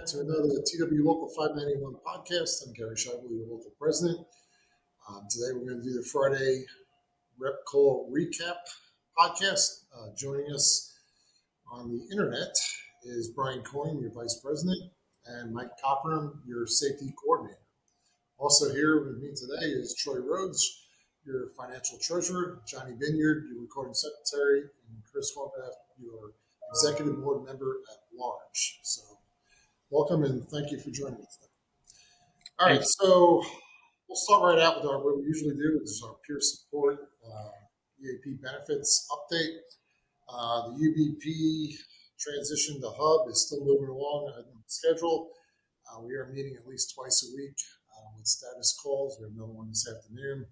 back to another TW Local 591 podcast. I'm Gary Shively, the local president. Today we're going to do the Friday Rep Call Recap podcast. Joining us on the internet is Brian Coyne, your vice president, and Mike Cochran, your safety coordinator. Also here with me today is Troy Rhodes, your financial treasurer, Johnny Vineyard, your recording secretary, and Chris Horvath, your executive board member at large. So welcome and thank you for joining us today. All right, so we'll start right out with what we usually do, which is our peer support EAP benefits update. The UBP transition to Hub is still moving along on schedule. We are meeting at least twice a week with status calls. We have another one this afternoon.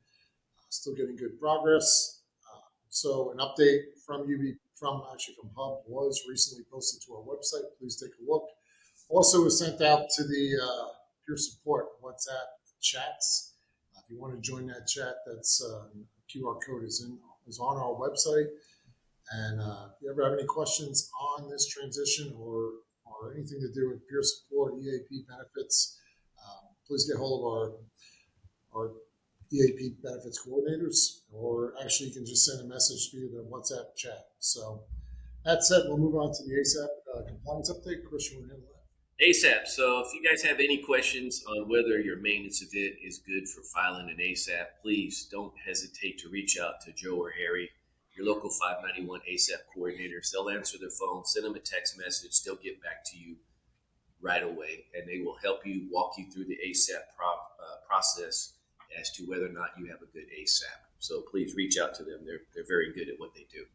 Still getting good progress. So an update from Hub was recently posted to our website. Please take a look. Also was sent out to the peer support WhatsApp chats. If you want to join that chat, that's QR code is on our website. And if you ever have any questions on this transition or anything to do with peer support, EAP benefits, please get hold of our EAP benefits coordinators, or actually you can just send a message via the WhatsApp chat. So that said, we'll move on to the ASAP compliance update. Chris, you want to handle that? ASAP. So if you guys have any questions on whether your maintenance event is good for filing an ASAP, please don't hesitate to reach out to Joe or Harry, your local 591 ASAP coordinators. They'll answer their phone, send them a text message. They'll get back to you right away, and they will help you, walk you through the ASAP process as to whether or not you have a good ASAP. So please reach out to them. They're very good at what they do.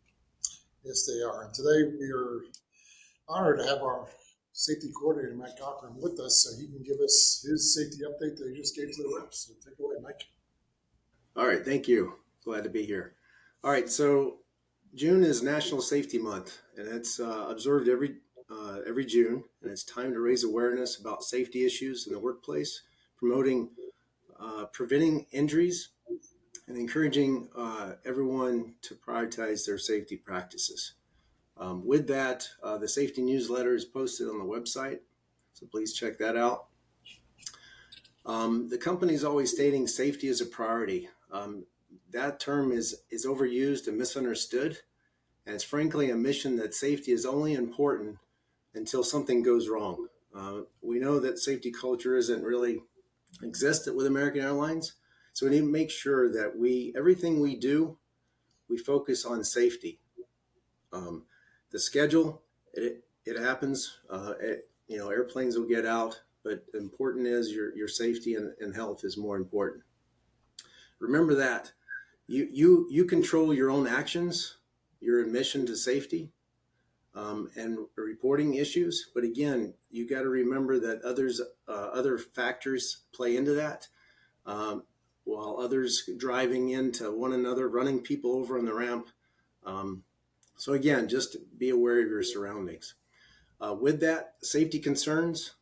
Yes, they are. And today we are honored to have our safety coordinator, Mike Cochran, with us, so he can give us his safety update that he just gave to the reps. So take it away, Mike. All right, thank you. Glad to be here. All right, so June is National Safety Month, and it's observed every June, and it's time to raise awareness about safety issues in the workplace, preventing injuries, and encouraging everyone to prioritize their safety practices. With that, the safety newsletter is posted on the website, so please check that out. The company is always stating safety is a priority. That term is overused and misunderstood, and it's frankly a mission that safety is only important until something goes wrong. We know that safety culture isn't really existent with American Airlines, so we need to make sure that everything we do, we focus on safety. The schedule, it happens. Airplanes will get out, but important is your safety and health is more important. Remember that you control your own actions, your admission to safety, and reporting issues. But again, you got to remember that other factors play into that. While others driving into one another, running people over on the ramp. So again, just be aware of your surroundings. With that, safety concerns,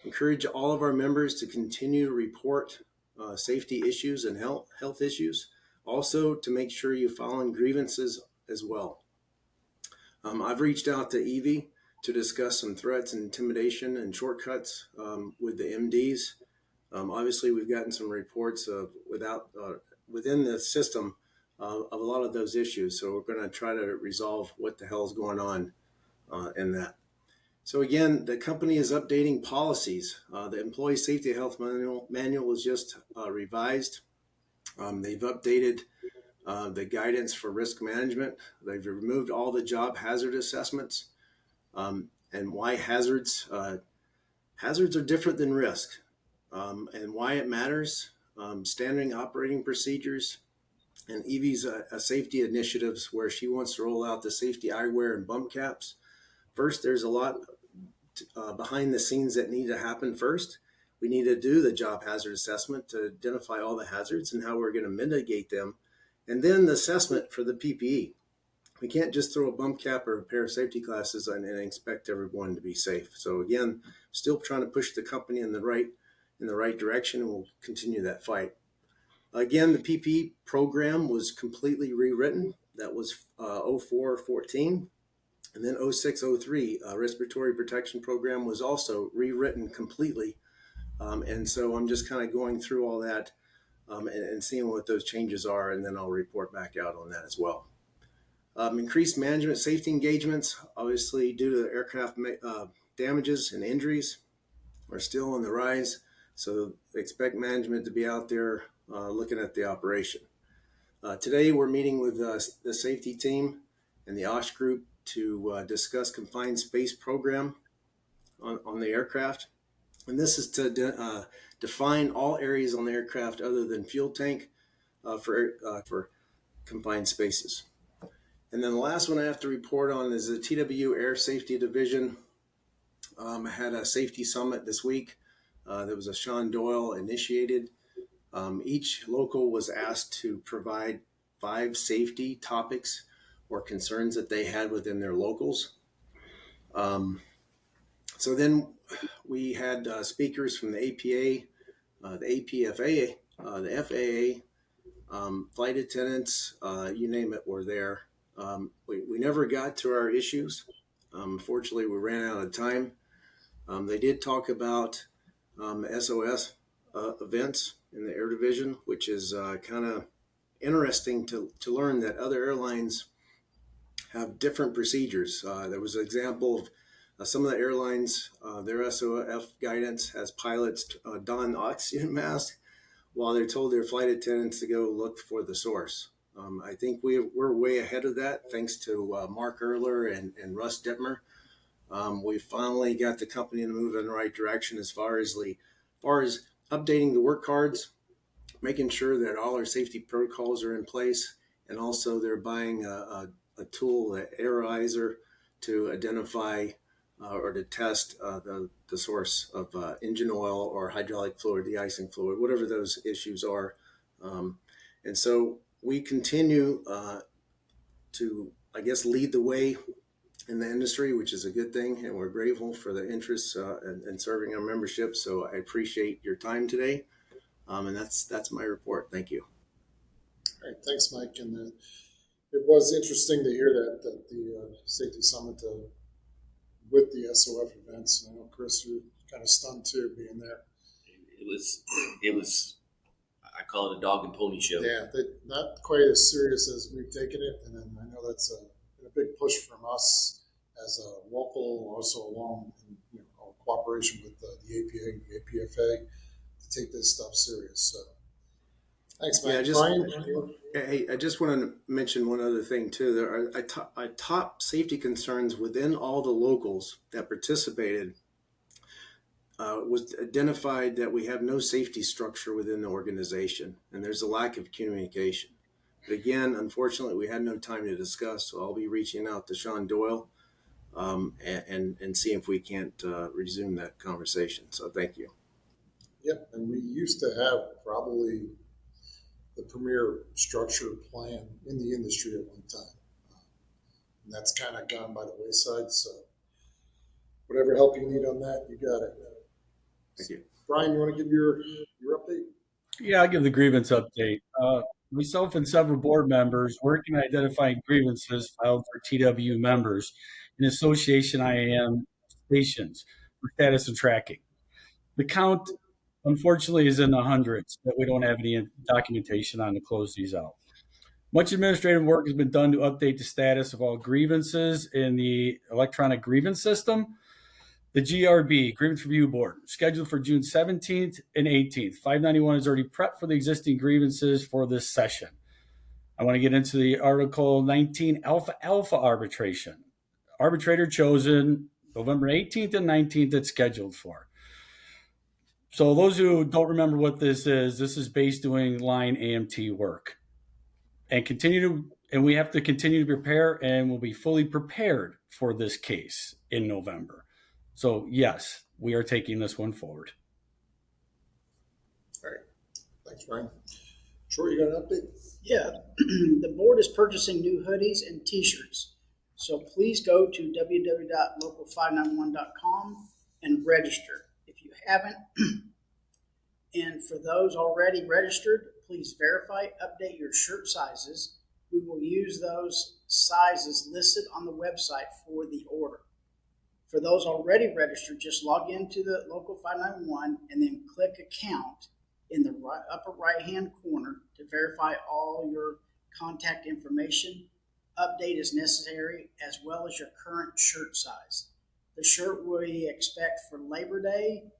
encourage all of our members to continue to report safety issues and health issues. Also, to make sure you file in grievances as well. I've reached out to Evie to discuss some threats and intimidation and shortcuts with the MDs. Obviously, we've gotten some reports of within the system of a lot of those issues. So we're going to try to resolve what the hell is going on in that. So again, the company is updating policies. The Employee Safety Health Manual was just revised. They've updated the guidance for risk management. They've removed all the job hazard assessments. And why hazards? Hazards are different than risk. And why it matters, standard operating procedures, and Evie's safety initiatives where she wants to roll out the safety eyewear and bump caps. First, there's a lot behind the scenes that need to happen first. We need to do the job hazard assessment to identify all the hazards and how we're going to mitigate them. And then the assessment for the PPE. We can't just throw a bump cap or a pair of safety glasses and expect everyone to be safe. So again, still trying to push the company in the right direction, and we'll continue that fight. Again, the PPE program was completely rewritten. That was 0414. And then 0603 respiratory protection program was also rewritten completely. And so I'm just kind of going through all that and seeing what those changes are, and then I'll report back out on that as well. Increased management safety engagements, obviously due to the aircraft damages and injuries, are still on the rise. So expect management to be out there looking at the operation. Today we're meeting with the safety team and the OSH group to discuss confined space program on the aircraft. And this is to define all areas on the aircraft other than fuel tank for confined spaces. And then the last one I have to report on is the TWU Air Safety Division had a safety summit this week. There was a Sean Doyle initiated. Each local was asked to provide 5 safety topics or concerns that they had within their locals. So then we had speakers from the APA, the APFA, the FAA, flight attendants, you name it, were there. We never got to our issues. Unfortunately, we ran out of time. They did talk about SOS events in the Air Division, which is kind of interesting to learn that other airlines have different procedures. There was an example of some of the airlines, their SOF guidance has pilots don oxygen masks while they're told their flight attendants to go look for the source. I think we're way ahead of that, thanks to Mark Erler and Russ Dittmer. We finally got the company to move in the right direction as far as updating the work cards, making sure that all our safety protocols are in place, and also they're buying a tool, the Aerizer, to identify or to test the source of engine oil or hydraulic fluid, de-icing fluid, whatever those issues are. And so we continue to, I guess, lead the way in the industry, which is a good thing, and we're grateful for the interest in serving our membership. So I appreciate your time today, and that's my report. Thank you. All right, thanks, Mike. And it was interesting to hear that the safety summit with the SOF events. I know Chris, you're kind of stunned too, being there. It was. I call it a dog and pony show. Yeah, not quite as serious as we've taken it, and then I know that's a big push from us as a local, also along in our cooperation with the APA and the APFA to take this stuff serious. So, thanks, Mike. Yeah, Brian, I just want to mention one other thing too. There are top safety concerns within all the locals that participated. Was identified that we have no safety structure within the organization, and there's a lack of communication. But again, unfortunately, we had no time to discuss, so I'll be reaching out to Sean Doyle and see if we can't resume that conversation. So thank you. Yep, and we used to have probably the premier structure plan in the industry at one time. And that's kind of gone by the wayside. So whatever help you need on that, you got it. Thank you. Brian, you want to give your update? Yeah, I'll give the grievance update. Myself and several board members working on identifying grievances filed for TW members in association IAM stations for status and tracking. The count, unfortunately, is in the hundreds that we don't have any documentation on to close these out. Much administrative work has been done to update the status of all grievances in the electronic grievance system. The GRB, Grievance Review Board, scheduled for June 17th and 18th. 591 is already prepped for the existing grievances for this session. I want to get into the Article 19 Alpha arbitration. Arbitrator chosen November 18th and 19th it's scheduled for. So those who don't remember what this is based doing line AMT work. And we have to continue to prepare, and we'll be fully prepared for this case in November. So yes, we are taking this one forward. All right. Thanks, Brian. Troy, you got an update? Yeah, the board is purchasing new hoodies and t-shirts. So please go to www.local591.com and register if you haven't. And for those already registered, please verify, update your shirt sizes, we will use those sizes listed on the website for the order. For those already registered, just log into the local 591 and then click account in the upper right-hand corner to verify all your contact information. Update is necessary, as well as your current shirt size. The shirt we expect for Labor Day.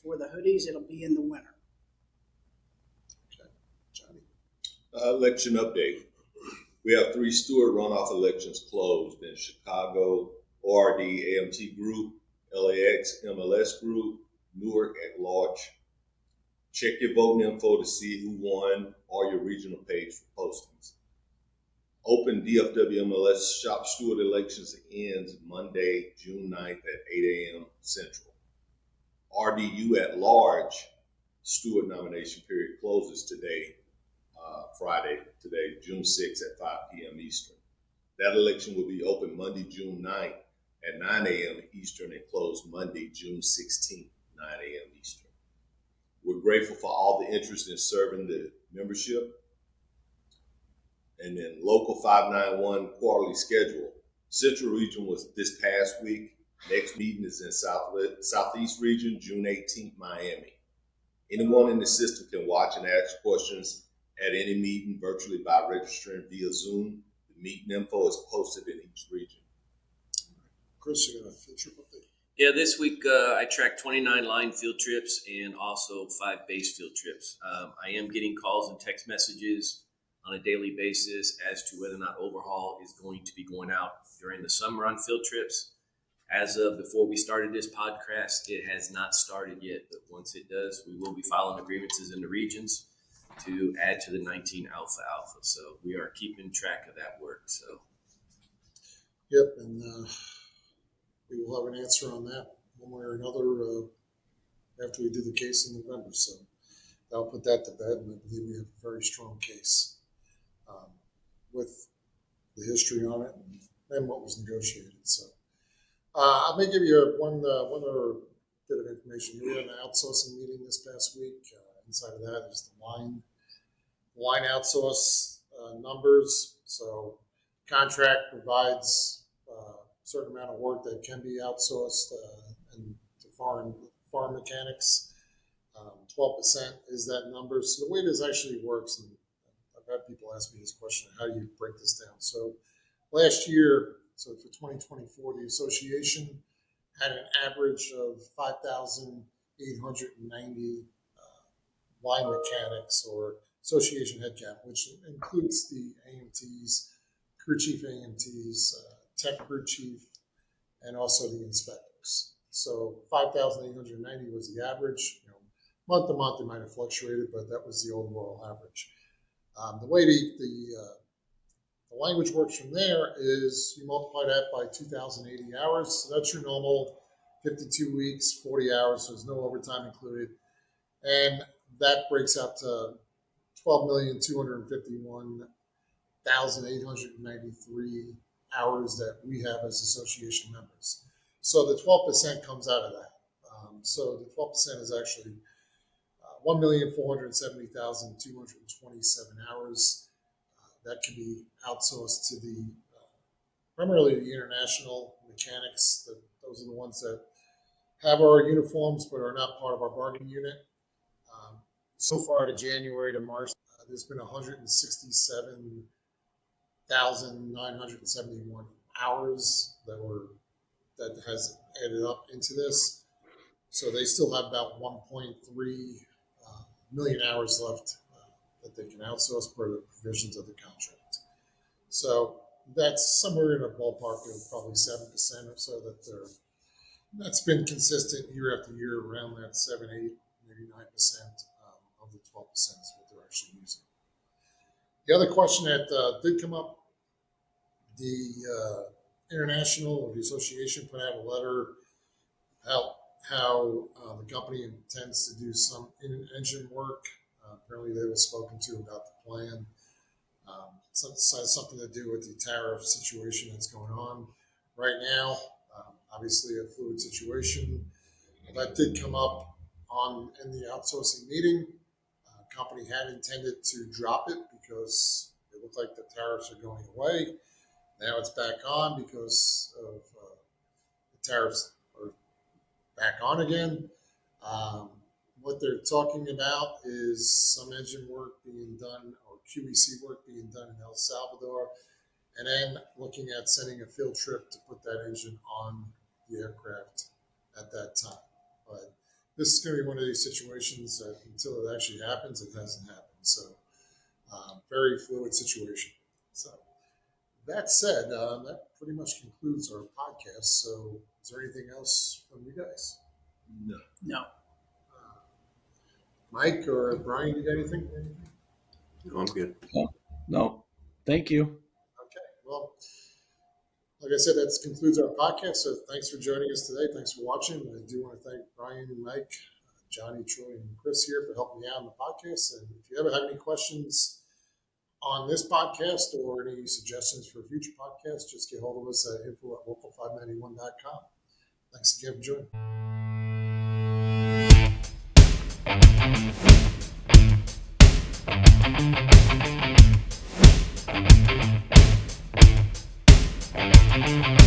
For the hoodies, it'll be in the winter. Okay, Johnny. Election update. We have 3 Stewart runoff elections closed in Chicago, ORD AMT Group, LAX MLS Group, Newark at large. Check your voting info to see who won or your regional page for postings. Open DFW MLS Shop Stewart elections ends Monday, June 9th at 8 a.m. Central. RDU at large Stewart nomination period closes today, Friday, June 6th at 5 p.m. Eastern. That election will be open Monday, June 9th at 9 a.m. Eastern and closed Monday, June 16th, 9 a.m. Eastern. We're grateful for all the interest in serving the membership. And then local 591 quarterly schedule. Central region was this past week. Next meeting is in Southeast region, June 18th, Miami. Anyone in the system can watch and ask questions at any meeting virtually by registering via Zoom. The meeting info is posted in each region. Chris, you got a field trip update? Yeah, this week I tracked 29 line field trips and also 5 base field trips. I am getting calls and text messages on a daily basis as to whether or not overhaul is going to be going out during the summer on field trips. As of before we started this podcast, it has not started yet, but once it does, we will be filing the grievances in the regions to add to the 19 Alpha. So we are keeping track of that work. So, Yep, and we will have an answer on that one way or another after we do the case in November. So that'll put that to bed, and I believe we have a very strong case with the history on it and what was negotiated. So I may give you one other bit of information. We had an outsourcing meeting this past week. Inside of that is the line outsource numbers. So contract provides a certain amount of work that can be outsourced and to foreign mechanics. 12% is that number. So the way this actually works, and I've had people ask me this question, how do you break this down? So last year, so for 2024, the association had an average of 5,890 line mechanics or association headcount, which includes the AMTs, crew chief AMTs, tech crew chief, and also the inspectors. So 5,890 was the average. Month to month, it might have fluctuated, but that was the overall average. The way the language works from there is you multiply that by 2,080 hours. So that's your normal 52 weeks, 40 hours. So there's no overtime included. And that breaks out to 12,251,893 hours that we have as association members. So the 12% comes out of that. So the 12% is actually 1,470,227 hours. That can be outsourced to the primarily the international mechanics. Those are the ones that have our uniforms but are not part of our bargaining unit. So far to January to March, there's been 167,971 hours that has added up into this. So they still have about 1.3 million hours left that they can outsource per the provisions of the contract. So that's somewhere in a ballpark of probably 7% or so that's been consistent year after year around that 7, 8, maybe 9% of the 12% is what they're actually using. The other question that did come up, the international or the association put out a letter about how the company intends to do some engine work. Apparently they were spoken to about the plan. Something to do with the tariff situation that's going on right now. Obviously a fluid situation. That did come up in the outsourcing meeting. Company had intended to drop it because it looked like the tariffs are going away. Now it's back on because of the tariffs are back on again. What they're talking about is some engine work being done or QEC work being done in El Salvador, and then looking at sending a field trip to put that engine on the aircraft at that time. But this is going to be one of these situations that until it actually happens, it hasn't happened. So very fluid situation. So that said, that pretty much concludes our podcast. So is there anything else from you guys? No. No. Mike or Brian, you got anything? No, I'm good. No, thank you. Okay. Well, like I said, that concludes our podcast. So thanks for joining us today. Thanks for watching. I do want to thank Brian, Mike, Johnny, Troy, and Chris here for helping me out on the podcast. And if you ever have any questions on this podcast or any suggestions for future podcasts, just get hold of us at info@local591.com. Thanks again for joining. Thank you.